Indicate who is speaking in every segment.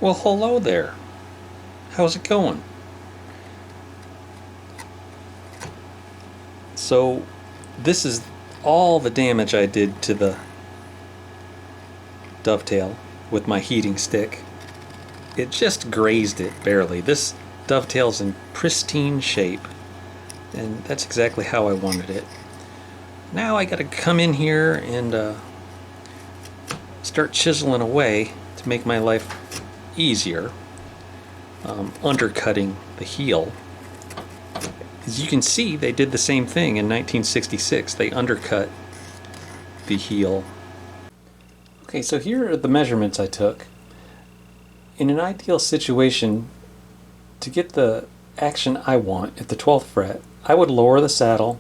Speaker 1: Well, hello there. How's it going? So, this is all the damage I did to the dovetail with my heating stick. It just grazed it barely. This dovetail's in pristine shape, and that's exactly how I wanted it. Now I gotta come in here and start chiseling away to make my life easier, undercutting the heel. As you can see, they did the same thing in 1966. They undercut the heel. Okay, so here are the measurements I took. In an ideal situation, to get the action I want at the 12th fret, I would lower the saddle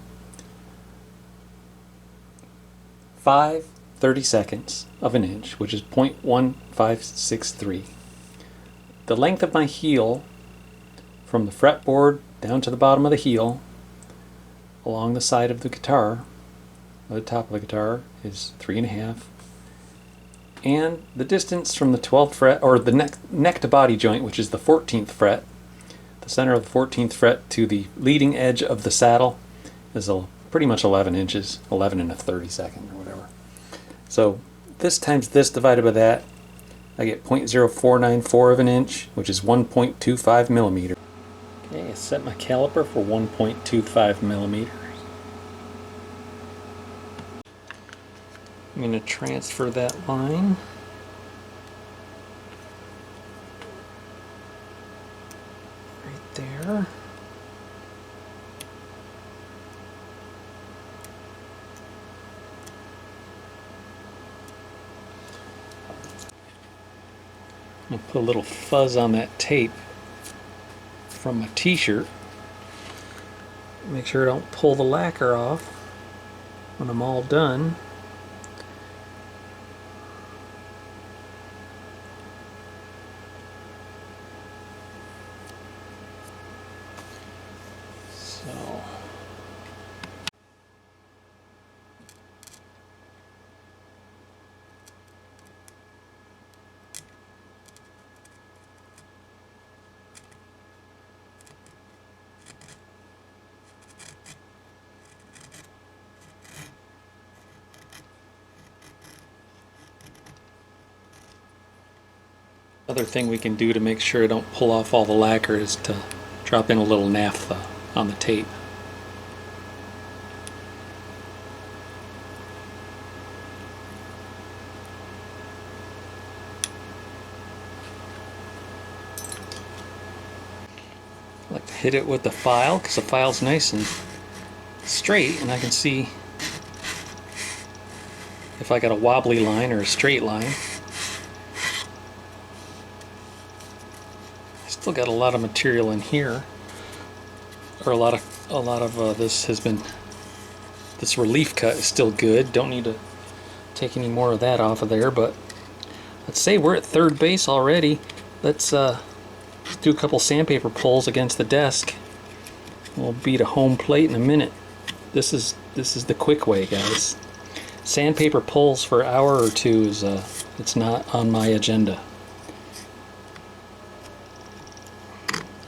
Speaker 1: 5/32 of an inch, which is 0.1563. The length of my heel from the fretboard down to the bottom of the heel along the side of the guitar, or the top of the guitar, is 3.5. And the distance from the 12th fret, or the neck to body joint, which is the 14th fret, the center of the 14th fret to the leading edge of the saddle, is pretty much 11 inches, 11 1/32 or whatever. So this times this divided by that, I get 0.0494 of an inch, which is 1.25 millimeters. Okay, I set my caliper for 1.25 millimeters. I'm going to transfer that line. Right there. I'm going to put a little fuzz on that tape from my t-shirt. Make sure I don't pull the lacquer off when I'm all done. Other thing we can do to make sure I don't pull off all the lacquer is to drop in a little naphtha on the tape. I like to hit it with the file because the file's nice and straight, and I can see if I got a wobbly line or a straight line. Still got a lot of material in here, or a lot of this has been, this relief cut is still good. Don't need to take any more of that off of there, but let's say we're at third base already. Let's do a couple sandpaper pulls against the desk. We'll beat a home plate in a minute. This is the quick way, guys. Sandpaper pulls for an hour or two is it's not on my agenda.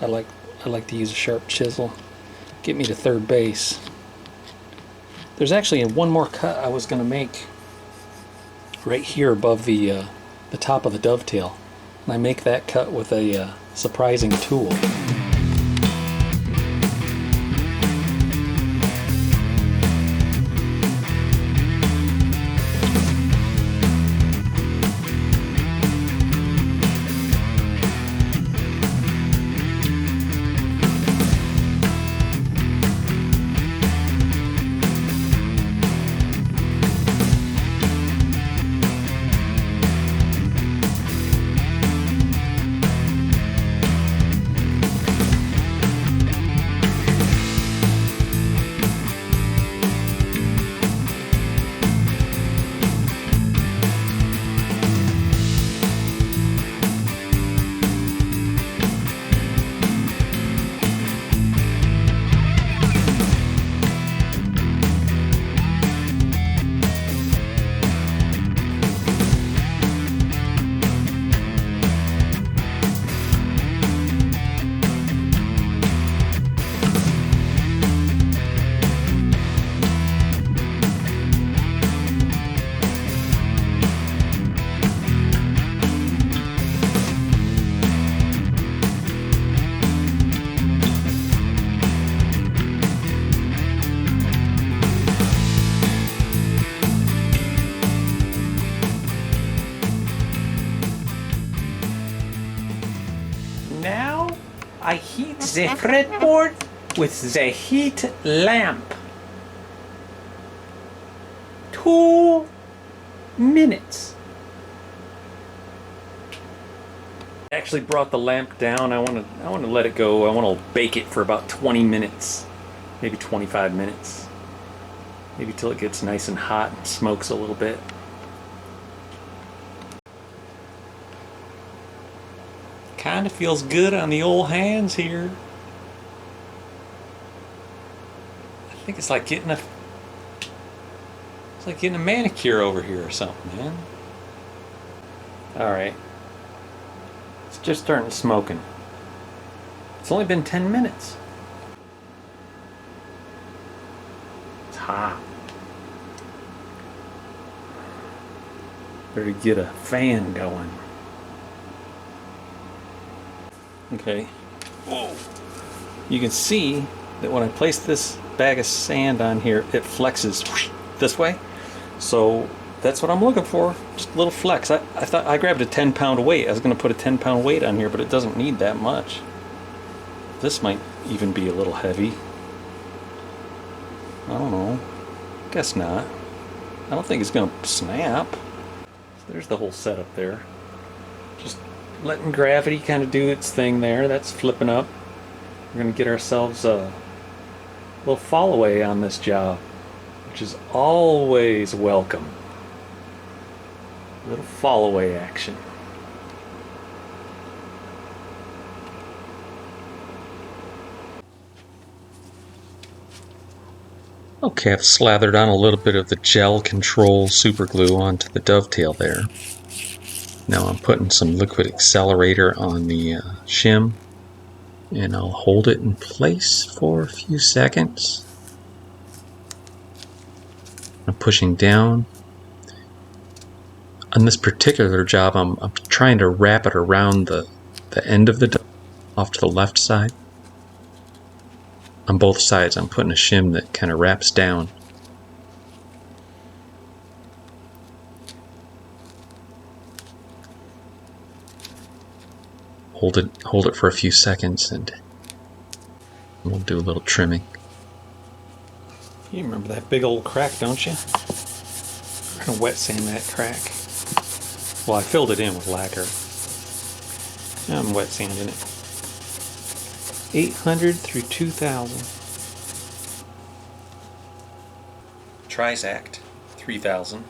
Speaker 1: I like to use a sharp chisel. Get me to third base. There's actually one more cut I was going to make right here above the top of the dovetail, and I make that cut with a surprising tool.
Speaker 2: I heat the fretboard with the heat lamp. 2 minutes. I actually brought the lamp down. I want to let it go. I want to bake it for about 20 minutes, maybe 25 minutes, maybe till it gets nice and hot and smokes a little bit. Kind of feels good on the old hands here. I think it's like getting a manicure over here or something, man. All right. It's just starting smoking. It's only been 10 minutes. It's hot. Better get a fan going. Okay. Whoa. You can see that when I place this bag of sand on here, it flexes this way. So that's what I'm looking for. Just a little flex. I thought I grabbed a 10-pound weight. I was going to put a 10-pound weight on here, but it doesn't need that much. This might even be a little heavy. I don't know. Guess not. I don't think it's going to snap. So there's the whole setup there. Just letting gravity kind of do its thing there. That's flipping up. We're going to get ourselves a little fall away on this job, which is always welcome. A little fall away action.
Speaker 1: Okay, I've slathered on a little bit of the gel control super glue onto the dovetail there. Now I'm putting some liquid accelerator on the shim, and I'll hold it in place for a few seconds. I'm pushing down. On this particular job, I'm trying to wrap it around the end of the dove off to the left side. On both sides, I'm putting a shim that kind of wraps down. Hold it for a few seconds, and we'll do a little trimming.
Speaker 2: You remember that big old crack, don't you? I'm gonna wet sand that crack. Well, I filled it in with lacquer. I'm wet sanding it. 800 through 2000.
Speaker 1: Trizact 3000.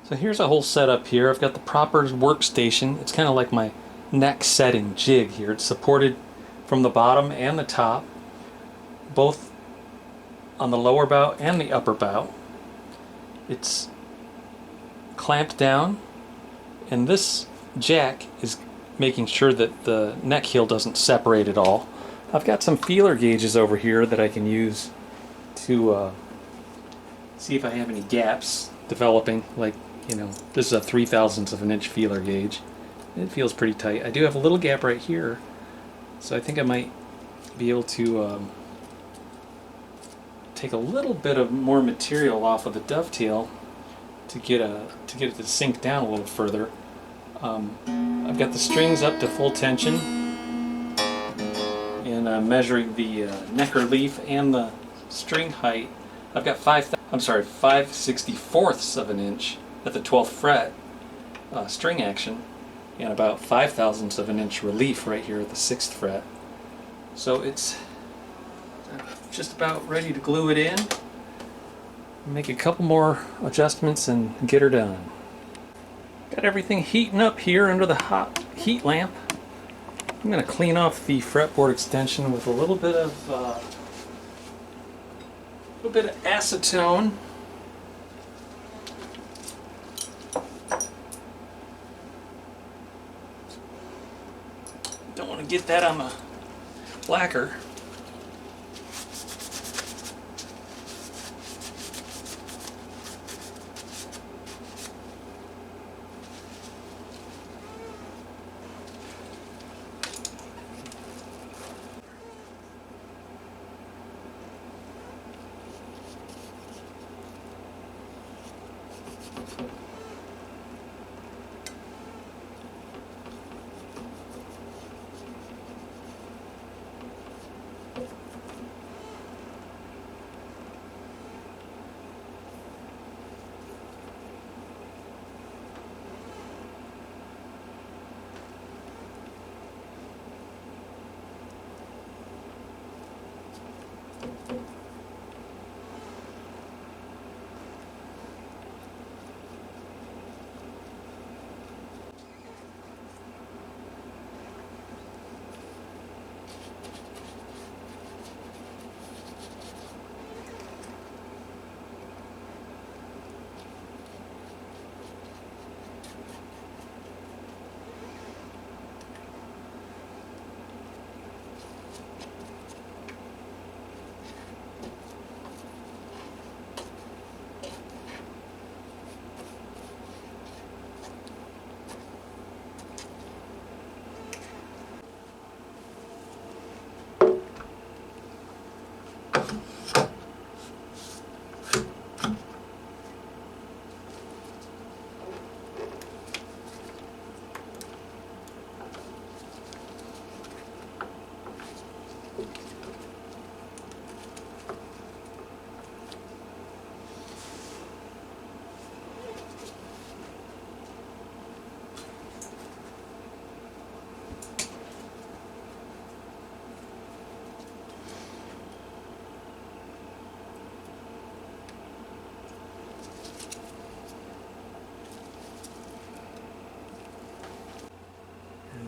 Speaker 2: So here's a whole setup here. I've got the proper workstation. It's kind of like my neck setting jig here. It's supported from the bottom and the top, both on the lower bow and the upper bow. It's clamped down, and this jack is making sure that the neck heel doesn't separate at all. I've got some feeler gauges over here that I can use to see if I have any gaps developing. Like, you know, this is a 3/1000th of an inch feeler gauge. It feels pretty tight. I do have a little gap right here, so I think I might be able to take a little bit of more material off of the dovetail to get it to sink down a little further. I've got the strings up to full tension, and I'm measuring the neck relief and the string height. I've got 5/64ths of an inch at the 12th fret string action, and about 5/1000ths of an inch relief right here at the 6th fret. So it's just about ready to glue it in. Make a couple more adjustments and get her done. Got everything heating up here under the hot heat lamp. I'm going to clean off the fretboard extension with a little bit of acetone. Don't want to get that on the lacquer.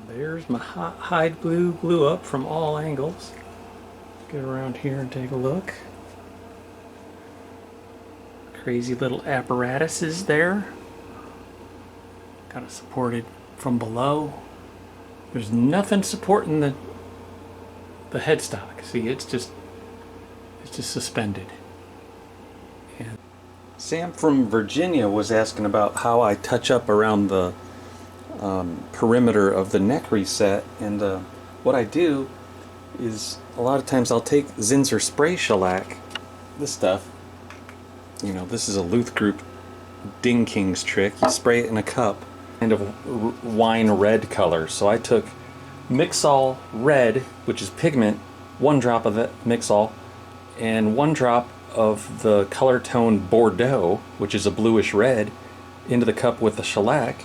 Speaker 2: There's my hide glue up from all angles. Get around here and take a look. Crazy little apparatuses there. Got it supported from below. There's nothing supporting the headstock. See, it's just suspended. And
Speaker 1: Sam from Virginia was asking about how I touch up around the perimeter of the neck reset, and what I do is a lot of times I'll take Zinsser spray shellac, this stuff, you know, this is a Luth Group Ding Kings trick. You spray it in a cup, kind of wine red color. So I took Mixol Red, which is pigment, 1 drop of it, Mixol, and 1 drop of the color tone Bordeaux, which is a bluish red, into the cup with the shellac.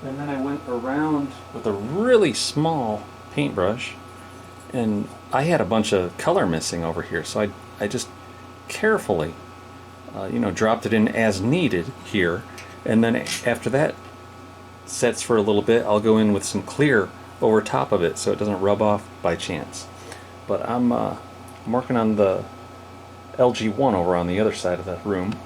Speaker 1: And then I went around with a really small paintbrush, and I had a bunch of color missing over here, so I just carefully you know, dropped it in as needed here, and then after that sets for a little bit, I'll go in with some clear over top of it so it doesn't rub off by chance. But I'm working on the LG1 over on the other side of that room.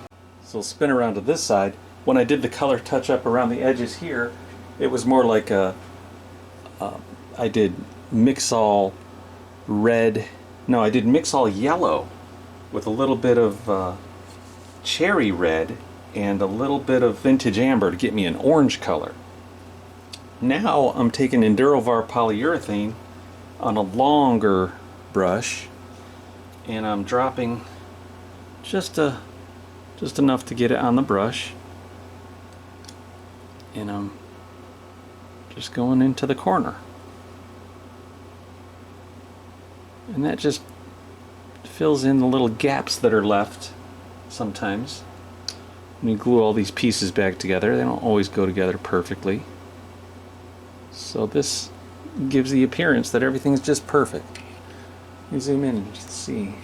Speaker 1: So I'll spin around to this side. When I did the color touch up around the edges here, it was more like I did Mixol red, no, I did Mixol yellow with a little bit of cherry red and a little bit of vintage amber to get me an orange color. Now I'm taking Endurovar polyurethane on a longer brush, and I'm dropping just enough to get it on the brush, and I'm just going into the corner, and that just fills in the little gaps that are left sometimes. When you glue all these pieces back together, they don't always go together perfectly, so this gives the appearance that everything's just perfect. Let me zoom in and just see.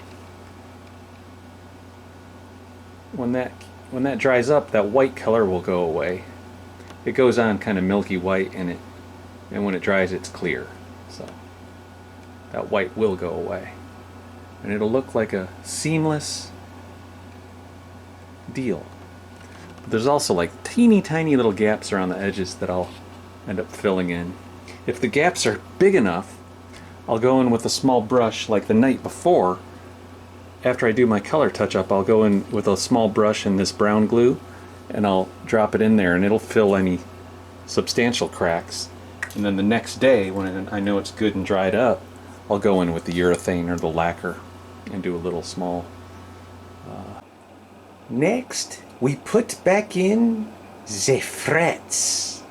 Speaker 1: When that dries up, that white color will go away. It goes on kind of milky white, and when it dries, it's clear. So that white will go away, and it'll look like a seamless deal. But there's also like teeny tiny little gaps around the edges that I'll end up filling in. If the gaps are big enough, I'll go in with a small brush like the night before. After I do my color touch-up, I'll go in with a small brush and this brown glue, and I'll drop it in there, and it'll fill any substantial cracks. And then the next day, when I know it's good and dried up, I'll go in with the urethane or the lacquer and do a little small.
Speaker 3: Next, we put back in the frets.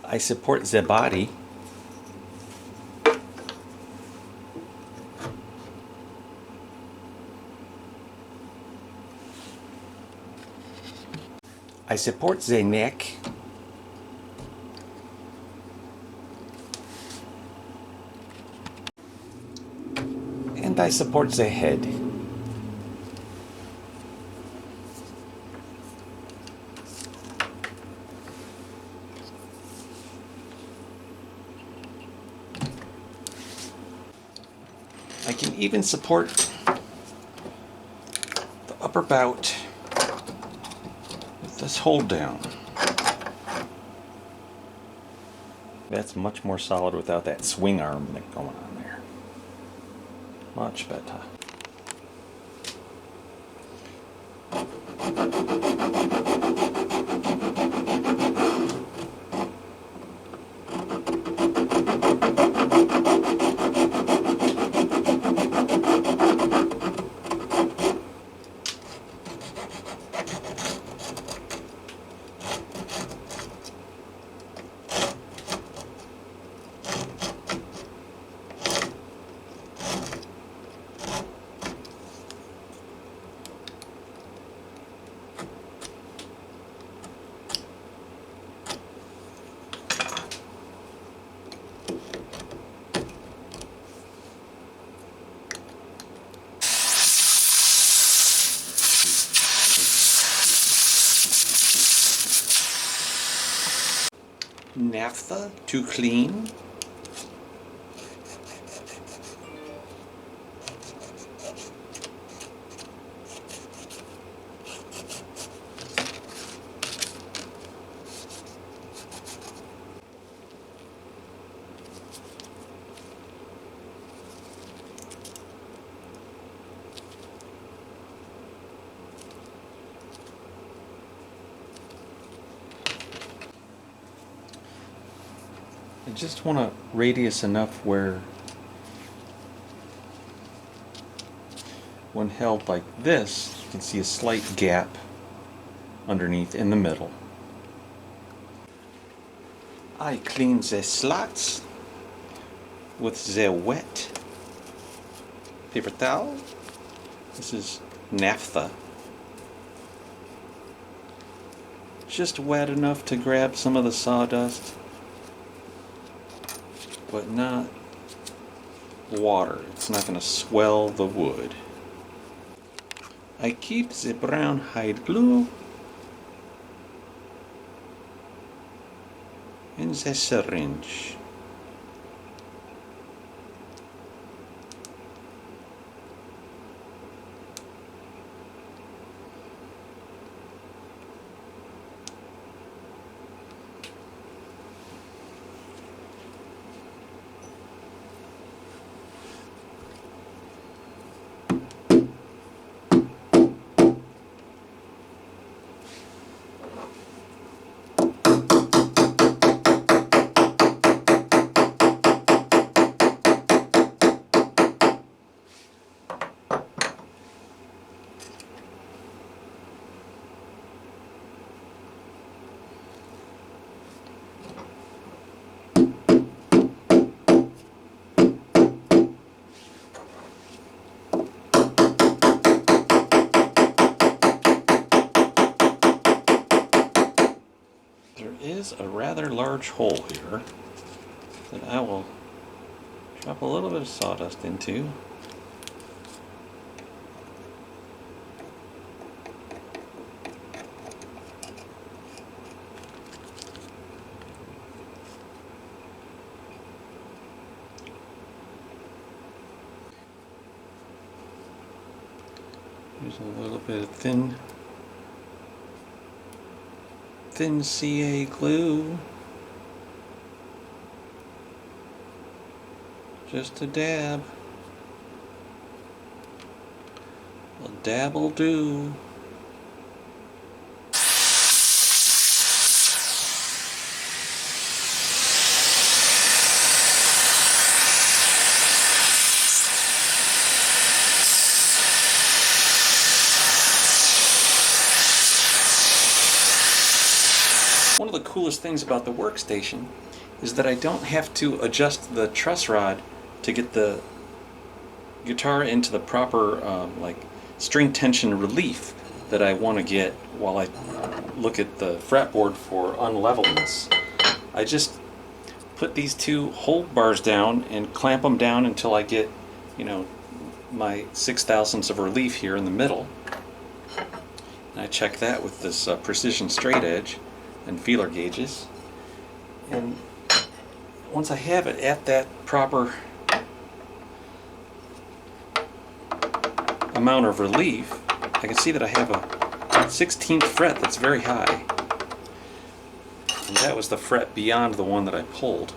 Speaker 3: I support the body. I support the neck. And I support the head. I can even support the upper bout with this hold down. That's much more solid without that swing arm going on there. Much better. Naphtha to clean.
Speaker 1: I just want a radius enough where when held like this, you can see a slight gap underneath in the middle.
Speaker 3: I clean the slots with the wet paper towel. This is naphtha.
Speaker 1: Just wet enough to grab some of the sawdust, but not water. It's not going to swell the wood.
Speaker 3: I keep the brown hide glue in the syringe.
Speaker 1: Is a rather large hole here that I will drop a little bit of sawdust into. There's a little bit of thin thin CA glue. Just a dab. A dab will do. One of the coolest things about the workstation is that I don't have to adjust the truss rod to get the guitar into the proper like string tension relief that I want to get while I look at the fretboard for unleveledness. I just put these two hold bars down and clamp them down until I get, you know, my 6/1000ths of relief here in the middle. And I check that with this precision straight edge and feeler gauges. And once I have it at that proper amount of relief, I can see that I have a 16th fret that's very high. And that was the fret beyond the one that I pulled.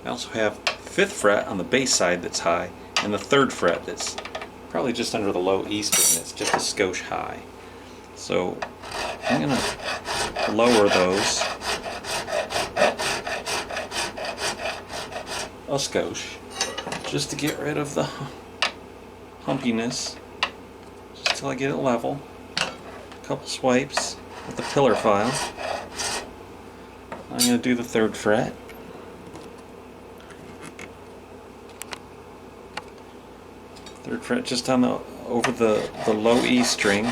Speaker 1: I also have 5th fret on the bass side that's high, and the 3rd fret that's probably just under the low E string that's just a skosh high. So I'm going to lower those a skosh just to get rid of the humpiness, just until I get it level. A couple swipes with the pillar file. I'm going to do the 3rd fret. Third fret just on the over the low E string.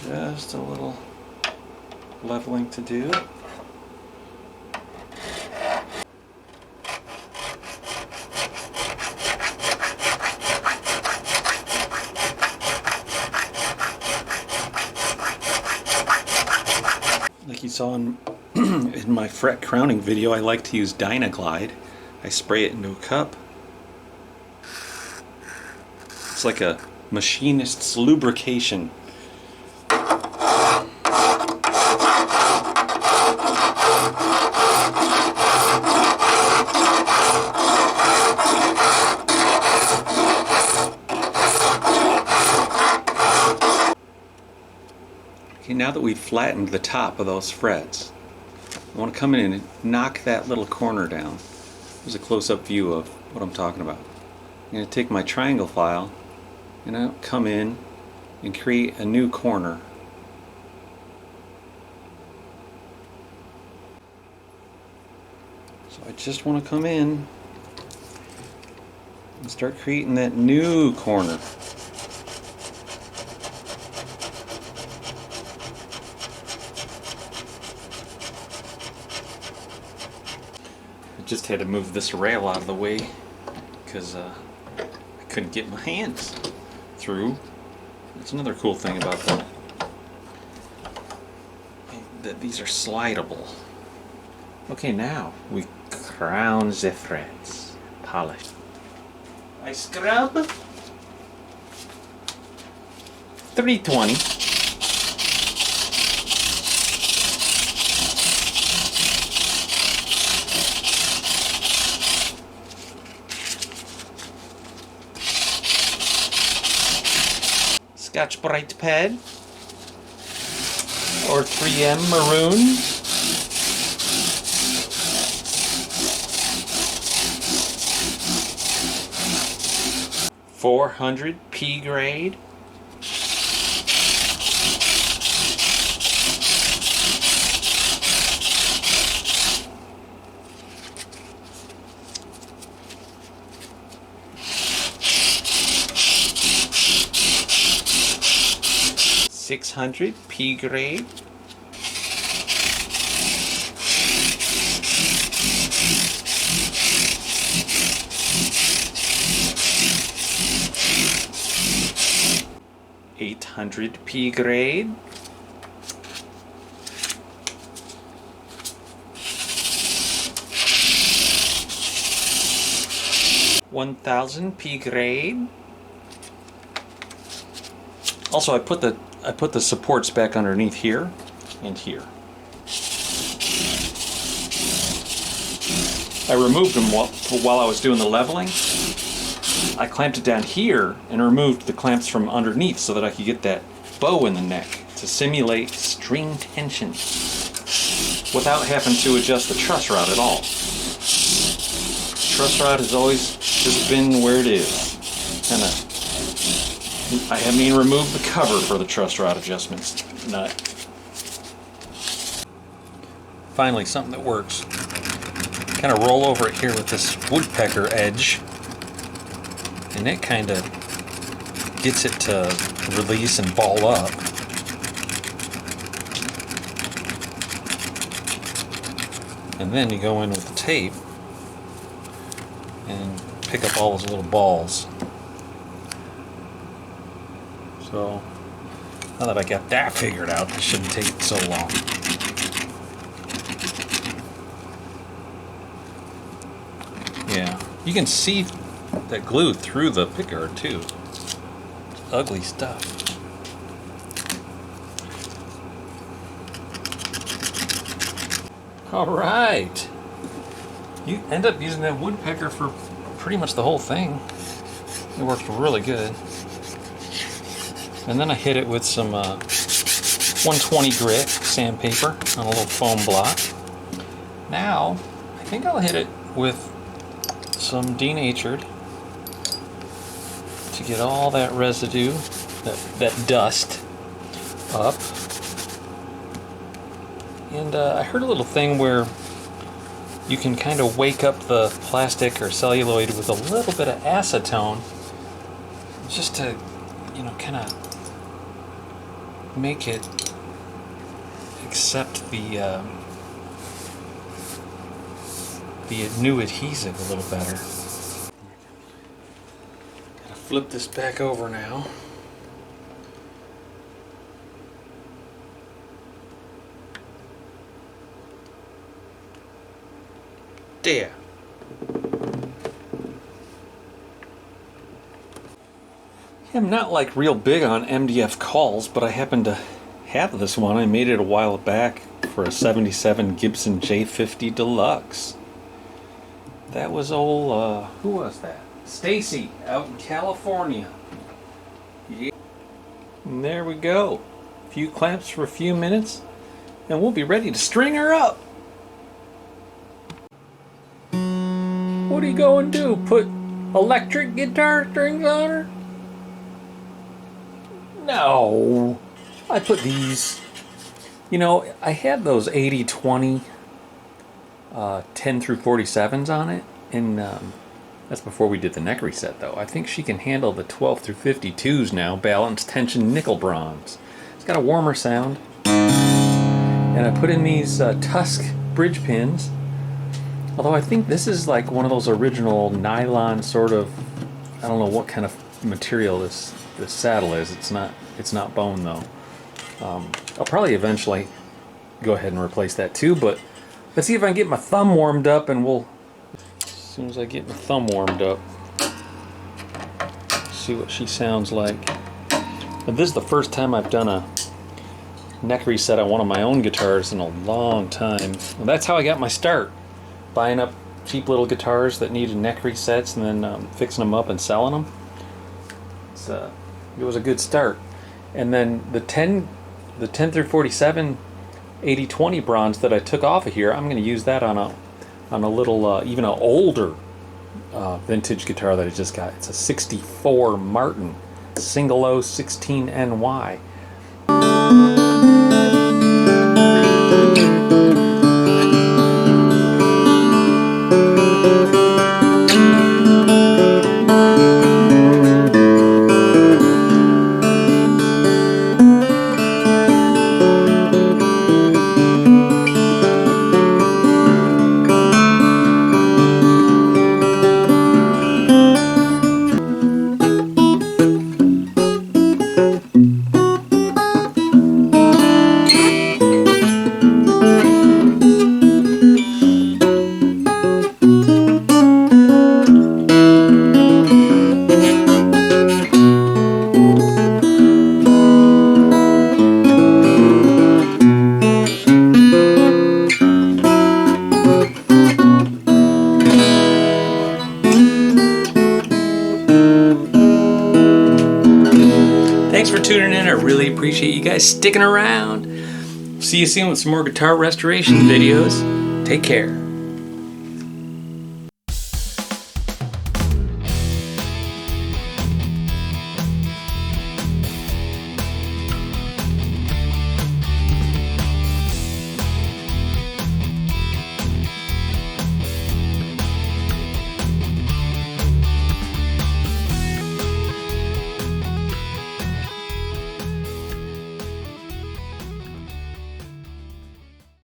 Speaker 1: Just a little leveling to do. Like you saw in, in my fret crowning video, I like to use Dynaglide. I spray it into a cup. It's like a machinist's lubrication. Okay, now that we've flattened the top of those frets, I want to come in and knock that little corner down. Here's a close-up view of what I'm talking about. I'm going to take my triangle file and I'll come in and create a new corner. So I just want to come in and start creating that new corner. Just had to move this rail out of the way because I couldn't get my hands through. That's another cool thing about them, that these are slidable. Okay, now we crown the frets, polish. I scrub 320. Scotch Brite pad or 3M maroon. .400 P grade. .600 P grade. .800 P grade. .1000 P grade.
Speaker 2: Also, I put the supports back underneath here and here. I removed them while I was doing the leveling. I clamped it down here and removed the clamps from underneath so that I could get that bow in the neck to simulate string tension without having to adjust the truss rod at all. Truss rod has always just been where it is. I haven't even removed the cover for the truss rod adjustments nut. Finally, something that works. Kind of roll over it here with this woodpecker edge, and it kind of gets it to release and ball up. And then you go in with the tape and pick up all those little balls. So now that I got that figured out, it shouldn't take so long. Yeah, you can see that glue through the picker too. It's ugly stuff. All right. You end up using that woodpecker for pretty much the whole thing. It works really good. And then I hit it with some 120 grit sandpaper on a little foam block. Now, I think I'll hit it with some denatured to get all that residue, that dust up. And I heard a little thing where you can kind of wake up the plastic or celluloid with a little bit of acetone just to, you know, kind of make it accept the new adhesive a little better. Gotta flip this back over now. There. I'm not like real big on MDF calls, but I happen to have this one. I made it a while back for a 77 Gibson J50 Deluxe. That was old, who was that? Stacy out in California. Yeah. And there we go. A few clamps for a few minutes, and we'll be ready to string her up. What are you going to do? Put electric guitar strings on her? No. I put these. You know, I had those 80-20 10 through 47s on it, and that's before we did the neck reset though. I think she can handle the 12 through 52s now, balanced tension nickel bronze. It's got a warmer sound. And I put in these Tusk bridge pins. Although I think this is like one of those original nylon sort of, I don't know what kind of material this saddle is. It's not bone though. I'll probably eventually go ahead and replace that too, but let's see if I can get my thumb warmed up, and as soon as I get my thumb warmed up, see what she sounds like. Now, this is the first time I've done a neck reset on one of my own guitars in a long time. And that's how I got my start. Buying up cheap little guitars that needed neck resets and then fixing them up and selling them. It was a good start. And then the 10 through 47 80-20 bronze that I took off of here, I'm going to use that on a little even an older vintage guitar that I just got. It's a 64 Martin single O 16 NY. Thanks for tuning in. I really appreciate you guys sticking around. See you soon with some more guitar restoration videos. Take care.